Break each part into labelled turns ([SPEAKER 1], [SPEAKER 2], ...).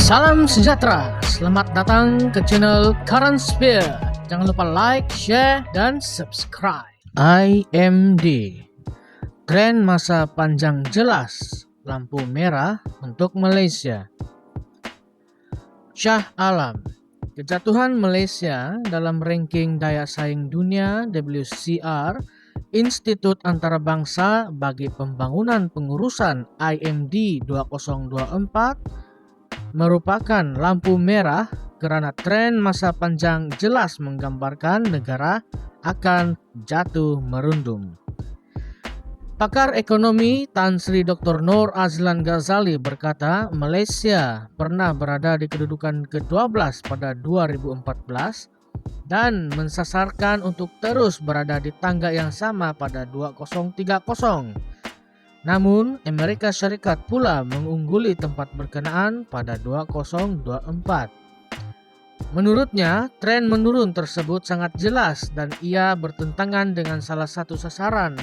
[SPEAKER 1] Salam sejahtera, selamat datang ke channel Current Sphere. Jangan lupa like, share, dan subscribe. IMD, tren masa panjang jelas, lampu merah untuk Malaysia. Shah Alam, kejatuhan Malaysia dalam ranking daya saing dunia WCR, Institut Antarabangsa bagi Pembangunan Pengurusan IMD 2024, merupakan lampu merah karena tren masa panjang jelas menggambarkan negara akan jatuh merundum. Pakar ekonomi Tan Sri Dr. Noor Azlan Ghazali berkata Malaysia pernah berada di kedudukan ke-12 pada 2014 dan mensasarkan untuk terus berada di tangga yang sama pada 2030. Namun, Amerika Syarikat pula mengungguli tempat berkenaan pada 2024. Menurutnya, tren menurun tersebut sangat jelas dan ia bertentangan dengan salah satu sasaran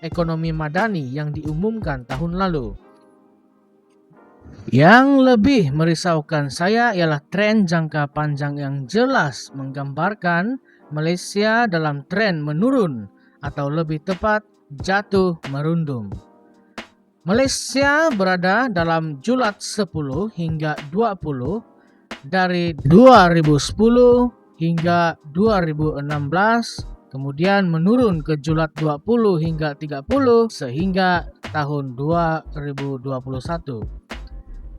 [SPEAKER 1] ekonomi madani yang diumumkan tahun lalu. Yang lebih merisaukan saya ialah tren jangka panjang yang jelas menggambarkan Malaysia dalam tren menurun atau lebih tepat jatuh merundum. Malaysia berada dalam julat 10 hingga 20 dari 2010 hingga 2016, kemudian menurun ke julat 20 hingga 30 sehingga tahun 2021.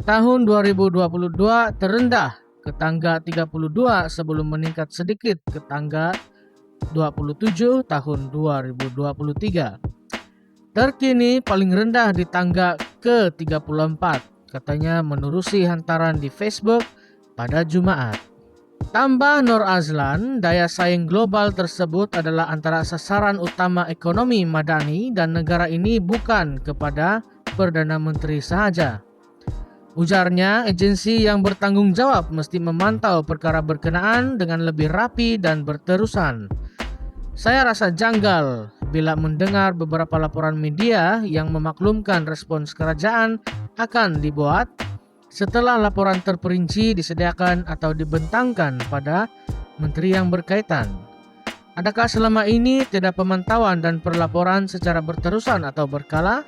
[SPEAKER 1] Tahun 2022 terendah ke tangga 32 sebelum meningkat sedikit ke tangga 27 tahun 2023. Terkini paling rendah di tangga ke-34, katanya menerusi hantaran di Facebook pada Jumaat. Tambah Noor Azlan, daya saing global tersebut adalah antara sasaran utama ekonomi madani dan negara ini bukan kepada Perdana Menteri sahaja. Ujarnya, agensi yang bertanggung jawab mesti memantau perkara berkenaan dengan lebih rapi dan berterusan. Saya rasa janggal bila mendengar beberapa laporan media yang memaklumkan respons kerajaan akan dibuat setelah laporan terperinci disediakan atau dibentangkan pada menteri yang berkaitan. Adakah selama ini tidak pemantauan dan perlaporan secara berterusan atau berkala?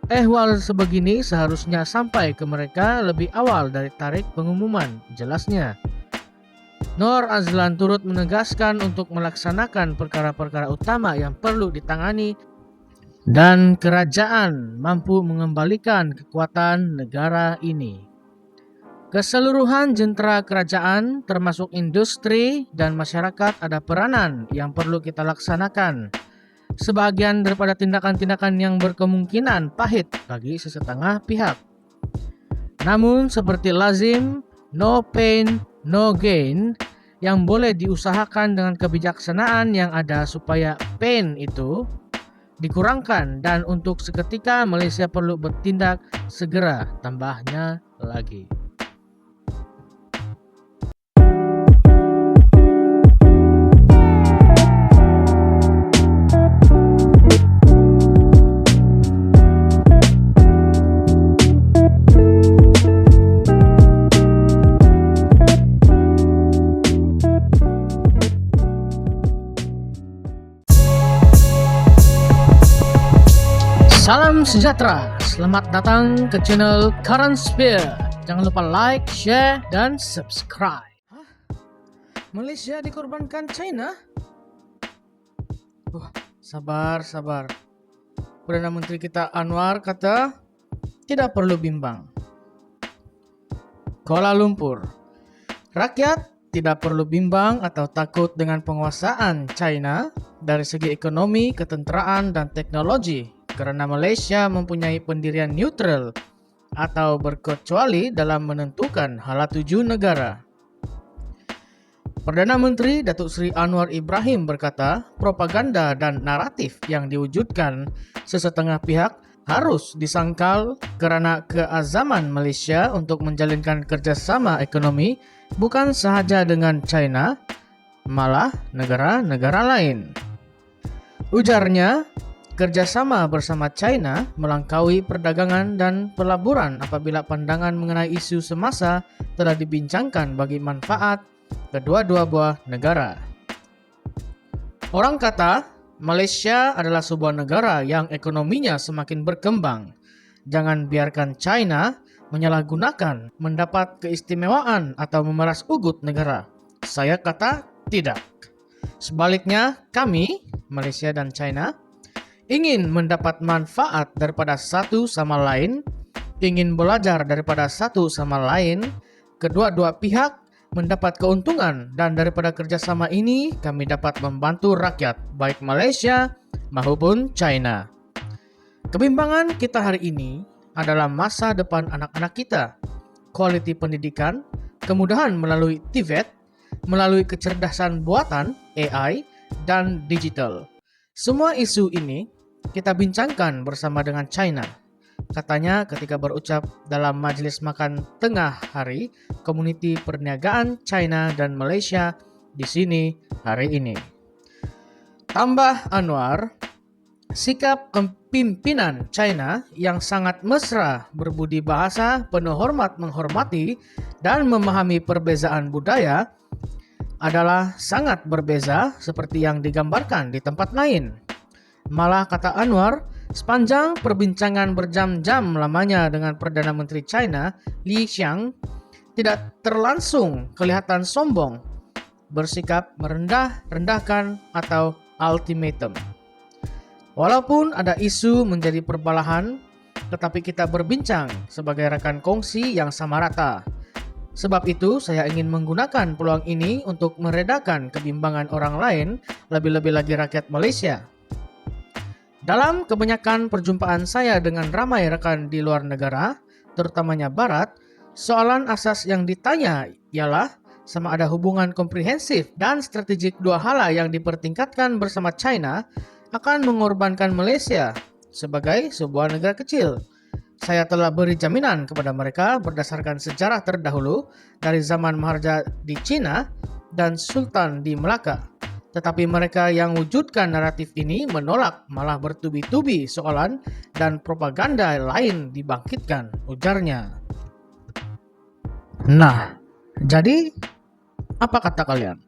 [SPEAKER 1] Ehwal sebegini seharusnya sampai ke mereka lebih awal dari tarikh pengumuman, jelasnya. Noor Azlan turut menegaskan untuk melaksanakan perkara-perkara utama yang perlu ditangani dan kerajaan mampu mengembalikan kekuatan negara ini. Keseluruhan jentera kerajaan termasuk industri dan masyarakat ada peranan yang perlu kita laksanakan. Sebagian daripada tindakan-tindakan yang berkemungkinan pahit bagi sesetengah pihak. Namun seperti lazim, no pain, no gain, yang boleh diusahakan dengan kebijaksanaan yang ada supaya pain itu dikurangkan dan untuk seketika Malaysia perlu bertindak segera, tambahnya lagi. Salam sejahtera, selamat datang ke channel Current Sphere. Jangan lupa like, share, dan subscribe. Malaysia dikorbankan China? Sabar. Perdana Menteri kita Anwar kata tidak perlu bimbang. Kuala Lumpur, rakyat tidak perlu bimbang atau takut dengan penguasaan China dari segi ekonomi, ketenteraan, dan teknologi. Karena Malaysia mempunyai pendirian neutral atau berkecuali dalam menentukan hala tuju negara. Perdana Menteri Datuk Seri Anwar Ibrahim berkata, propaganda dan naratif yang diwujudkan sesetengah pihak harus disangkal kerana keazaman Malaysia untuk menjalinkan kerjasama ekonomi bukan sahaja dengan China, malah negara-negara lain. Ujarnya, Kerjasama bersama China melampaui perdagangan dan pelaburan apabila pandangan mengenai isu semasa telah dibincangkan bagi manfaat kedua-dua buah negara. Orang kata Malaysia adalah sebuah negara yang ekonominya semakin berkembang. Jangan biarkan China menyalahgunakan, mendapat keistimewaan atau memeras ugut negara. Saya kata tidak. Sebaliknya, kami, Malaysia dan China, ingin mendapat manfaat daripada satu sama lain, ingin belajar daripada satu sama lain, kedua-dua pihak mendapat keuntungan, dan daripada kerjasama ini kami dapat membantu rakyat, baik Malaysia maupun China. Kebimbangan kita hari ini adalah masa depan anak-anak kita, kualiti pendidikan, kemudahan melalui TVET, melalui kecerdasan buatan, AI, dan digital. Semua isu ini kita bincangkan bersama dengan China. Katanya ketika berucap dalam majelis makan tengah hari Komuniti Perniagaan China dan Malaysia di sini hari ini. Tambah Anwar, sikap kepimpinan China yang sangat mesra, berbudi bahasa, penuh hormat menghormati, dan memahami perbezaan budaya adalah sangat berbeza seperti yang digambarkan di tempat lain. Malah kata Anwar, sepanjang perbincangan berjam-jam lamanya dengan Perdana Menteri China, Li Qiang, tidak terlangsung kelihatan sombong, bersikap merendah-rendahkan atau ultimatum. Walaupun ada isu menjadi perbalahan, tetapi kita berbincang sebagai rekan kongsi yang sama rata. Sebab itu, saya ingin menggunakan peluang ini untuk meredakan kebimbangan orang lain, lebih-lebih lagi rakyat Malaysia. Dalam kebanyakan perjumpaan saya dengan ramai rekan di luar negara, terutamanya Barat, soalan asas yang ditanya ialah sama ada hubungan komprehensif dan strategik dua hala yang dipertingkatkan bersama China akan mengorbankan Malaysia sebagai sebuah negara kecil. Saya telah beri jaminan kepada mereka berdasarkan sejarah terdahulu dari zaman Maharaja di China dan Sultan di Melaka. Tetapi mereka yang wujudkan naratif ini menolak, malah bertubi-tubi soalan dan propaganda lain dibangkitkan, ujarnya. Nah, jadi apa kata kalian?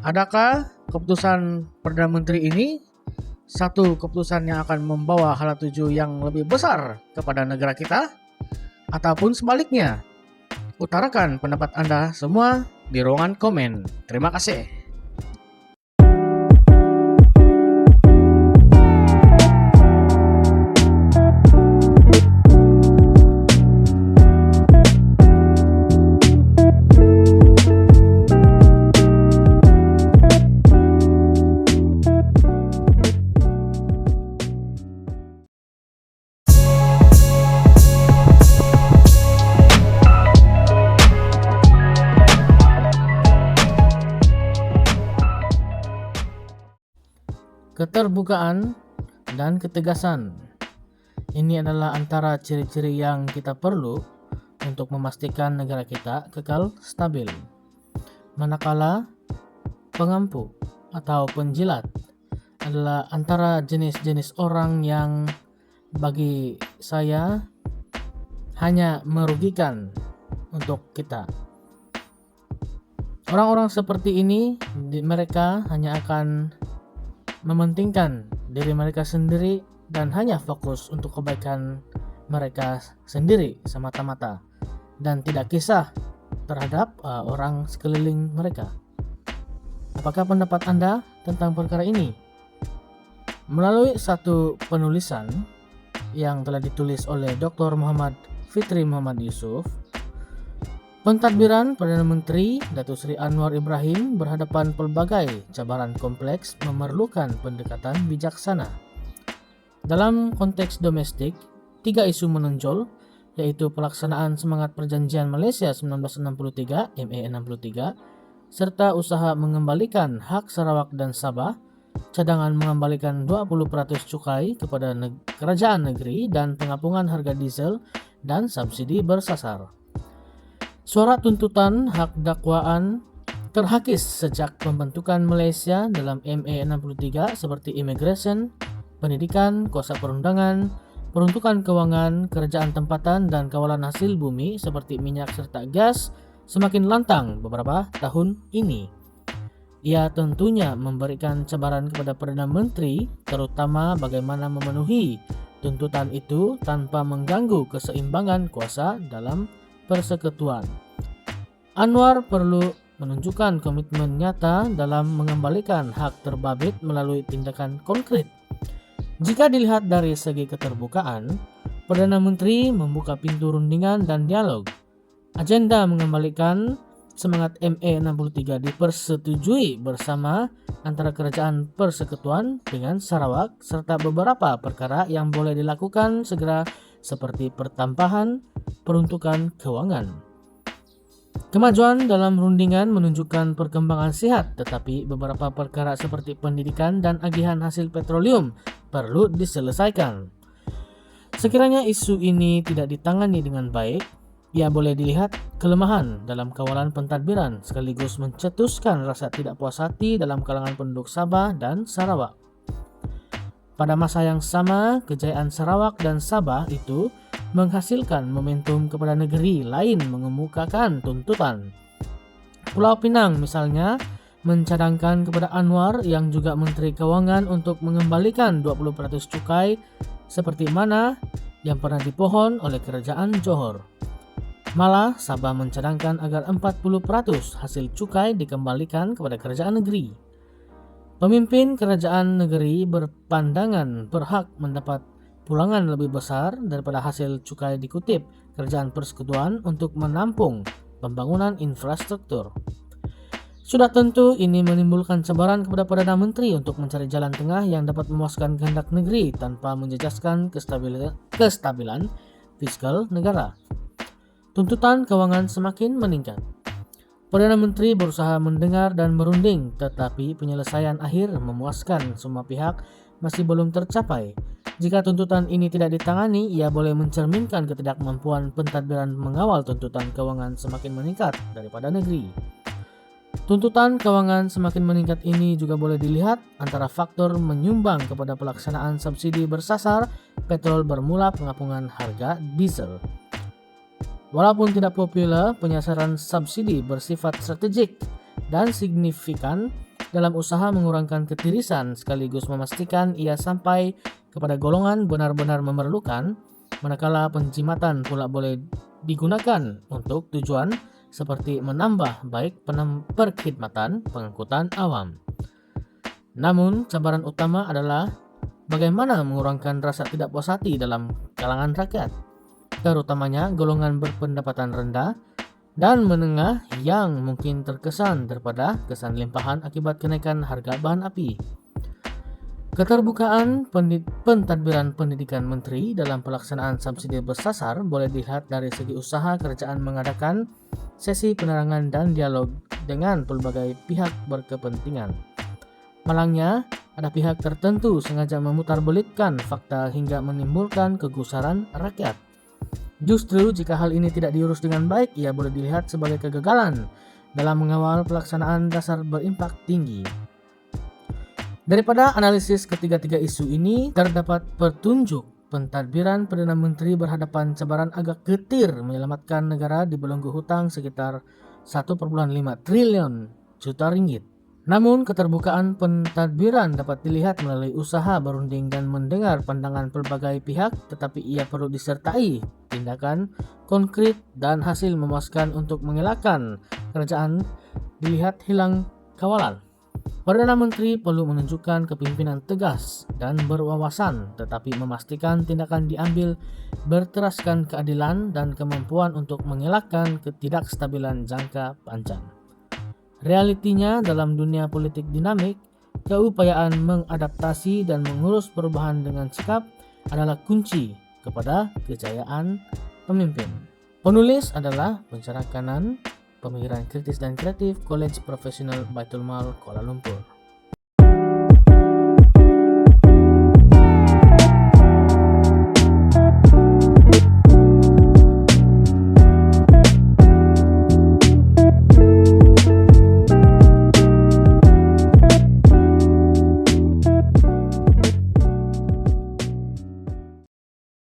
[SPEAKER 1] Adakah keputusan Perdana Menteri ini satu keputusan yang akan membawa hala tuju yang lebih besar kepada negara kita? Ataupun sebaliknya? Utarakan pendapat Anda semua di ruangan komen. Terima kasih. Keterbukaan dan ketegasan. Ini adalah antara ciri-ciri yang kita perlu untuk memastikan negara kita kekal stabil. Manakala pengampu atau penjilat adalah antara jenis-jenis orang yang bagi saya hanya merugikan untuk kita. Orang-orang seperti ini, mereka hanya akan mementingkan diri mereka sendiri dan hanya fokus untuk kebaikan mereka sendiri semata-mata dan tidak kisah terhadap orang sekeliling mereka. Apakah pendapat Anda tentang perkara ini? Melalui satu penulisan yang telah ditulis oleh Dr. Muhammad Fitri Muhammad Yusuf, pentadbiran Perdana Menteri Datuk Seri Anwar Ibrahim berhadapan pelbagai cabaran kompleks memerlukan pendekatan bijaksana. Dalam konteks domestik, 3 isu menonjol, yaitu pelaksanaan Semangat Perjanjian Malaysia 1963 MA 63, serta usaha mengembalikan hak Sarawak dan Sabah, cadangan mengembalikan 20% cukai kepada kerajaan negeri dan pengapungan harga diesel dan subsidi bersasar. Suara tuntutan hak dakwaan terhakis sejak pembentukan Malaysia dalam MA 63 seperti immigration, pendidikan, kuasa perundangan, peruntukan keuangan, kerajaan tempatan, dan kawalan hasil bumi seperti minyak serta gas semakin lantang beberapa tahun ini. Ia tentunya memberikan cabaran kepada Perdana Menteri, terutama bagaimana memenuhi tuntutan itu tanpa mengganggu keseimbangan kuasa dalam persekutuan. Anwar perlu menunjukkan komitmen nyata dalam mengembalikan hak terbabit melalui tindakan konkret. Jika dilihat dari segi keterbukaan, Perdana Menteri membuka pintu rundingan dan dialog. Agenda mengembalikan semangat ME63 dipersetujui bersama antara Kerajaan Persekutuan dengan Sarawak serta beberapa perkara yang boleh dilakukan segera seperti pertampahan peruntukan keuangan. Kemajuan dalam rundingan menunjukkan perkembangan sehat, tetapi beberapa perkara seperti pendidikan dan agihan hasil petroleum perlu diselesaikan. Sekiranya isu ini tidak ditangani dengan baik, ia boleh dilihat kelemahan dalam kawalan pentadbiran sekaligus mencetuskan rasa tidak puas hati dalam kalangan penduduk Sabah dan Sarawak. Pada masa yang sama, kejayaan Sarawak dan Sabah itu menghasilkan momentum kepada negeri lain mengemukakan tuntutan. Pulau Pinang misalnya mencadangkan kepada Anwar yang juga Menteri Keuangan untuk mengembalikan 20% cukai seperti mana yang pernah dipohon oleh Kerajaan Johor. Malah Sabah mencadangkan agar 40% hasil cukai dikembalikan kepada kerajaan negeri. Pemimpin kerajaan negeri berpandangan berhak mendapat pulangan lebih besar daripada hasil cukai dikutip Kerajaan Persekutuan untuk menampung pembangunan infrastruktur. Sudah tentu ini menimbulkan cabaran kepada Perdana Menteri untuk mencari jalan tengah yang dapat memuaskan kehendak negeri tanpa menjejaskan kestabilan fiskal negara. Tuntutan keuangan semakin meningkat. Perdana Menteri berusaha mendengar dan merunding, tetapi penyelesaian akhir memuaskan semua pihak masih belum tercapai. Jika tuntutan ini tidak ditangani, ia boleh mencerminkan ketidakmampuan pentadbiran mengawal tuntutan keuangan semakin meningkat daripada negeri. Tuntutan keuangan semakin meningkat ini juga boleh dilihat antara faktor menyumbang kepada pelaksanaan subsidi bersasar petrol bermula pengapungan harga diesel. Walaupun tidak populer, penyasaran subsidi bersifat strategik dan signifikan dalam usaha mengurangkan ketirisan sekaligus memastikan ia sampai kepada golongan benar-benar memerlukan, manakala penjimatan pula boleh digunakan untuk tujuan seperti menambah baik perkhidmatan pengangkutan awam. Namun, cabaran utama adalah bagaimana mengurangkan rasa tidak puas hati dalam kalangan rakyat, terutamanya golongan berpendapatan rendah dan menengah yang mungkin terkesan daripada kesan limpahan akibat kenaikan harga bahan api. Keterbukaan pentadbiran pendidikan menteri dalam pelaksanaan subsidi bersasar boleh dilihat dari segi usaha kerajaan mengadakan sesi penerangan dan dialog dengan pelbagai pihak berkepentingan. Malangnya, ada pihak tertentu sengaja memutarbelitkan fakta hingga menimbulkan kegusaran rakyat. Justru jika hal ini tidak diurus dengan baik, ia boleh dilihat sebagai kegagalan dalam mengawal pelaksanaan dasar berimpak tinggi. Daripada analisis ketiga-tiga isu ini, terdapat petunjuk pentadbiran Perdana Menteri berhadapan cabaran agak getir menyelamatkan negara di belenggu hutang sekitar 1,5 triliun juta ringgit. Namun, keterbukaan pentadbiran dapat dilihat melalui usaha berunding dan mendengar pandangan pelbagai pihak, tetapi ia perlu disertai tindakan konkret dan hasil memuaskan untuk mengelakkan kerajaan dilihat hilang kawalan. Perdana Menteri perlu menunjukkan kepemimpinan tegas dan berwawasan, tetapi memastikan tindakan diambil berteraskan keadilan dan kemampuan untuk mengelakkan ketidakstabilan jangka panjang. Realitinya, dalam dunia politik dinamik, keupayaan mengadaptasi dan mengurus perubahan dengan sikap adalah kunci kepada kejayaan pemimpin. Penulis adalah pencerah kanan Pemikiran Kritis dan Kreatif College Profesional Baitul Mal Kuala Lumpur.